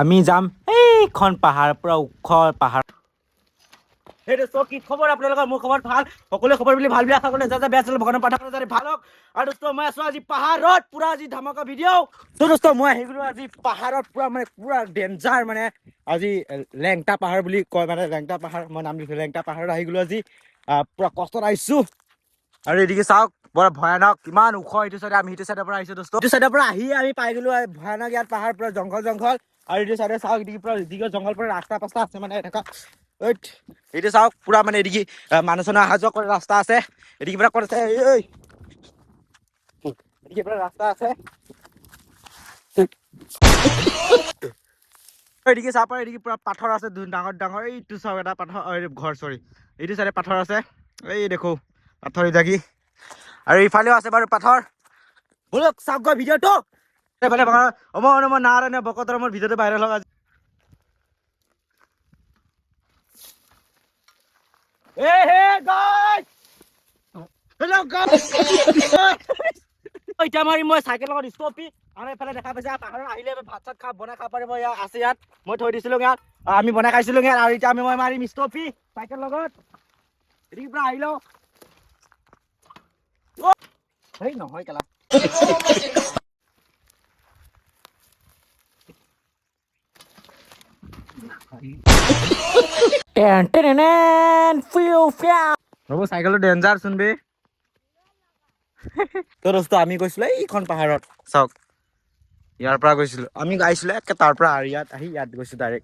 আমি যাম এইখন পাহাৰ পৰা ওখ পাহাৰ। এই দোস্ত কি খবৰ আপোনালোকৰ? মোৰ খবৰ ভাল, সকলোৱে খবৰ বুলি ভাল বুলি আশা কৰিলে যা বেয়া আছিলে ভগৱানৰ প্ৰাৰ্থনা যাতে ভাল হওক। আৰু দোস্ত মই আছো আজি পাহাৰত পুৰা আজি ধামাকা ভিডিঅ'। তো দোস্ত মই আহি গলো আজি পাহাৰত পুৰা ডেঞ্জাৰ মানে আজি লেংটা পাহাৰ বুলি কয় মানে লেংটা পাহাৰ মই নাম দিছো লেংটা পাহাৰত আহি গলো আজি পুৰা কষ্টত আহিছো। আৰু এদিকে চাওক বৰ ভয়ানক কিমান ওখ এইটো চাইডে আমি সেইটো চাইডৰ পৰা আহিছো দোস্ত। এইটো চাইডৰ পৰা আহি আমি পাই গলো ভয়ানক ইয়াত পাহাৰ পুৰা জংঘল আৰু এইটো চাইডে চাওক এদিকে পুৰা জংঘল পৰা ৰাস্তা আছে মানে এনেকা এইটো চাওক পুৰা মানে এদিকে মানুহ চানুহ অহা যোৱা কৰা ৰাস্তা আছে। এদিকে পুৰা ক'ত আছে এদিকে পুৰা ৰাস্তা আছে। এদিকে চাব পাৰে এদিকে পুৰা পাথৰ আছে ডাঙৰ এইটো চাওক এটা পাথৰ ঘৰ এইটো চাইডে পাথৰ আছে। এই দেখো পাথৰ ইটাকি আৰু ইফালেও আছে বাৰু পাথৰ। বলক চাওক গৈ ভিডিঅ'টো এইফালে মই নাৰায়ণ বকতৰ মোৰ ভিডিঅ'টো ভাইৰেল হওক আজি। এতিয়া মই চাইকেল লগত ষ্টপি আৰু এইফালে দেখা পাইছে পাহাৰত আহিলে ভাত চাত বনাই খাব পাৰিব ইয়াত আছে। ইয়াত মই থৈ দিছিলো ইয়াত আমি বনাই খাইছিলো ইয়াত। আৰু এতিয়া মই মাৰিম ষ্টপি চাইকেল লগত এদিকে পৰা আহি লওঁ। হেই নহয় কেলা ৰ'ব চাইকেলটো ডেঞ্জাৰ চোন বে। তো দোস্ত আমি গৈছিলো এইখন পাহাৰত চাওক ইয়াৰ পৰা গৈছিলো আমি গাইছিলো একে তাৰ পৰা আৰু ইয়াত আহি ইয়াত গৈছো ডাইৰেক্ট।